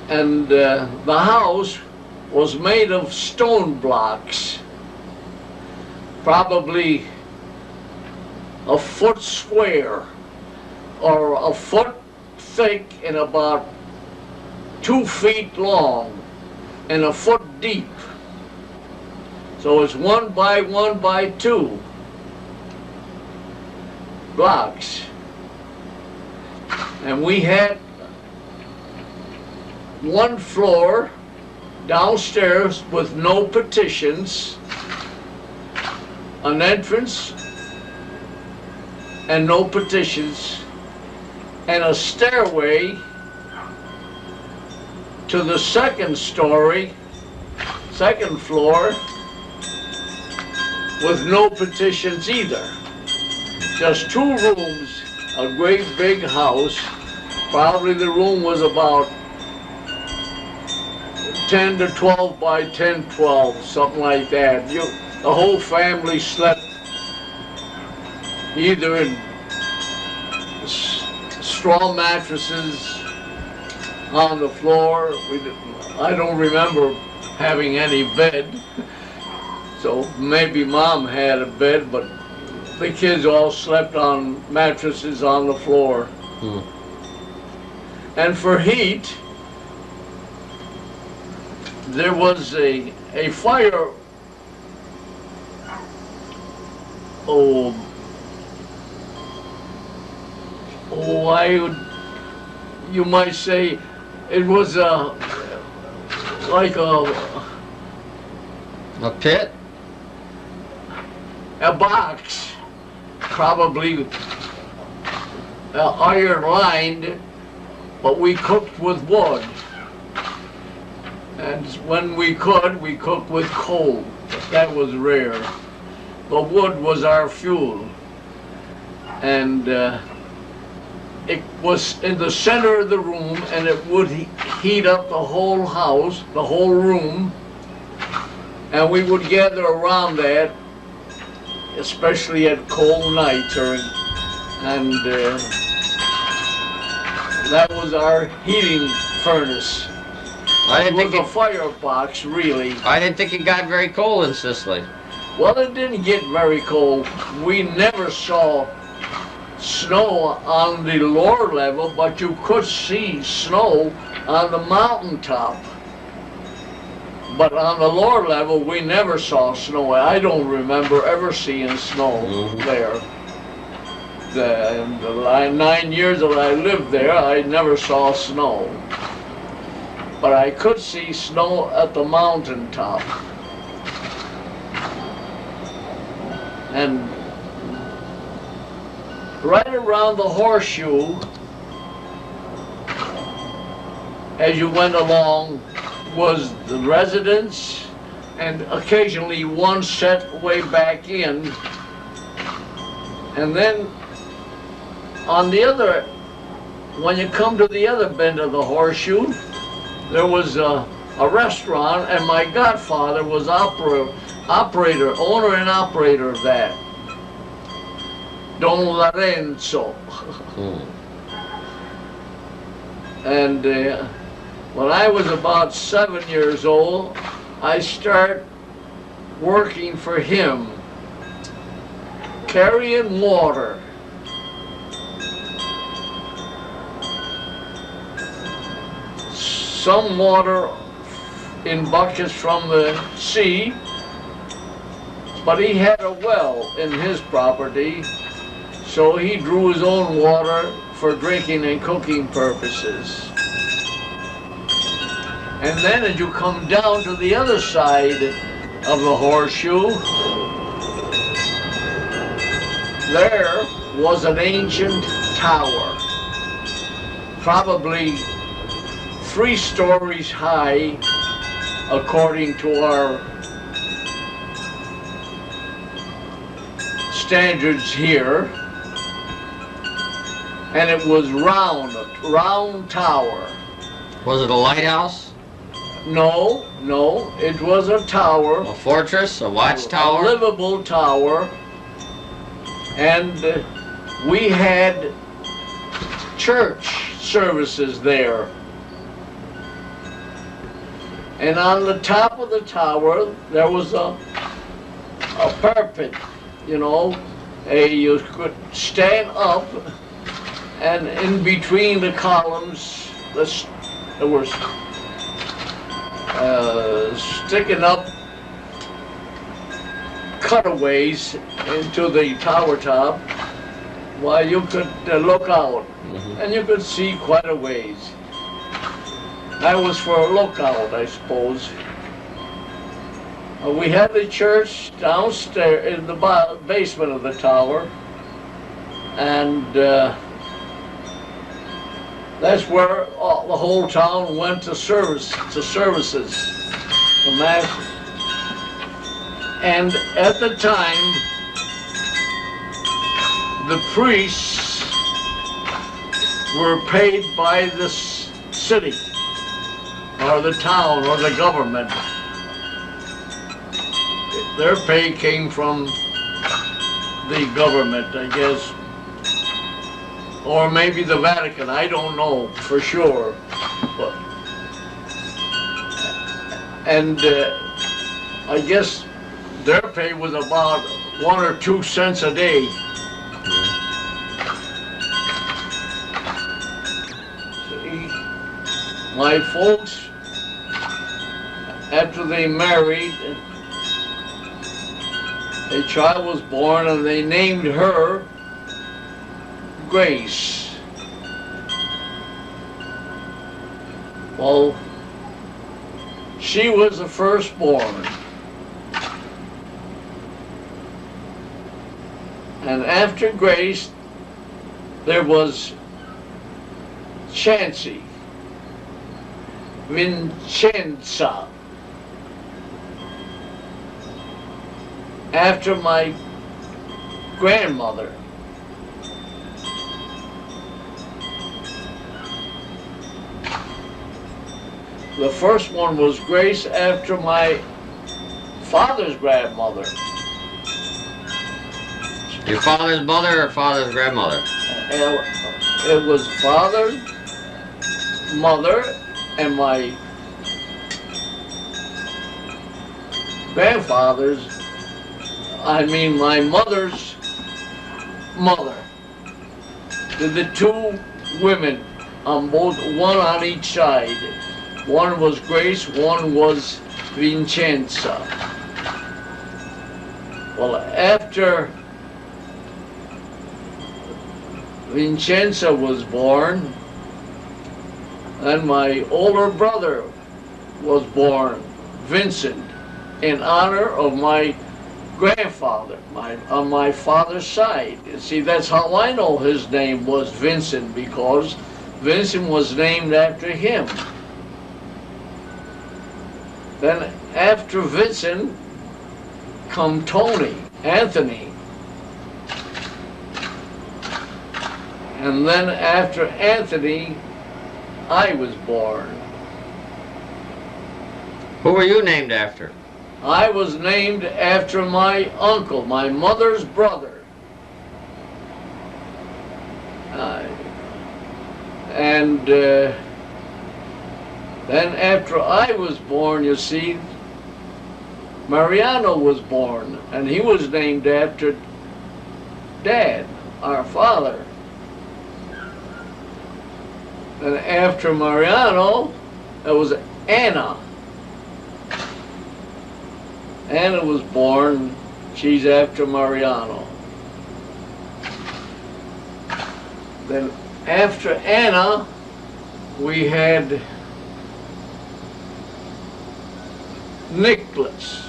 And the house was made of stone blocks, probably a foot square or a foot thick and about 2 feet long and a foot deep. So it's 1 by 1 by 2 blocks. And we had one floor downstairs with no partitions, an entrance and no partitions, and a stairway to the second story, second floor, with no partitions either. Just 2 rooms, a great big house. Probably the room was about 10 to 12 by 10, 12, something like that. The whole family slept either in straw mattresses on the floor. I don't remember having any bed, so maybe Mom had a bed, but the kids all slept on mattresses on the floor. And for heat, there was a fire, you might say it was like a pit? A box, probably iron lined, but we cooked with wood. And when we cooked with coal. That was rare. The wood was our fuel. And it was in the center of the room, and it would heat up the whole house, the whole room. And we would gather around that, especially at cold nights, and that was our heating furnace. It was a firebox, really. I didn't think it got very cold in Sicily. Well, it didn't get very cold. We never saw snow on the lower level, but you could see snow on the mountaintop. But on the lower level, we never saw snow. I don't remember ever seeing snow there. In the 9 years that I lived there, I never saw snow. But I could see snow at the mountaintop. And right around the horseshoe, as you went along, was the residence, and occasionally one set way back in. And then on the other, when you come to the other bend of the horseshoe, there was a restaurant, and my godfather was owner and operator of that. Don Lorenzo. And when I was about 7 years old, I started working for him, carrying water. Some water in buckets from the sea, but he had a well in his property, so he drew his own water for drinking and cooking purposes. And then as you come down to the other side of the horseshoe, there was an ancient tower, probably 3 stories high, according to our standards here. And it was round, a round tower. Was it a lighthouse? No, it was a tower. A fortress, a watchtower? A livable tower. And we had church services there And on the top of the tower, there was a parapet, you know, you could stand up, and in between the columns, there was sticking up cutaways into the tower top, while you could look out, and you could see quite a ways. That was for a lookout, I suppose. We had the church downstairs in the basement of the tower, and that's where the whole town went to services, the mass. And at the time, the priests were paid by the city, or the town, or the government. Their pay came from the government, I guess, or maybe the Vatican, I don't know for sure. But, and I guess their pay was about 1 or 2 cents a day. See, my folks, after they married, a child was born, and they named her Grace. Well, she was the firstborn. And after Grace, there was Chancy, Vincenza. After my grandmother. The first one was Grace after my father's grandmother. Your father's mother or father's grandmother? It was father, mother, and my grandfather's, my mother's mother. The two women on both, one on each side. One was Grace, one was Vincenza. Well, after Vincenza was born, and my older brother was born, Vincent, in honor of my grandfather, on my father's side. You see, that's how I know his name was Vincent, because Vincent was named after him. Then after Vincent come Tony, Anthony. And then after Anthony, I was born. Who were you named after? I was named after my uncle, my mother's brother. Then after I was born, you see, Mariano was born, and he was named after Dad, our father. And after Mariano, there was Anna. Anna was born, she's after Mariano. Then after Anna, we had Nicholas.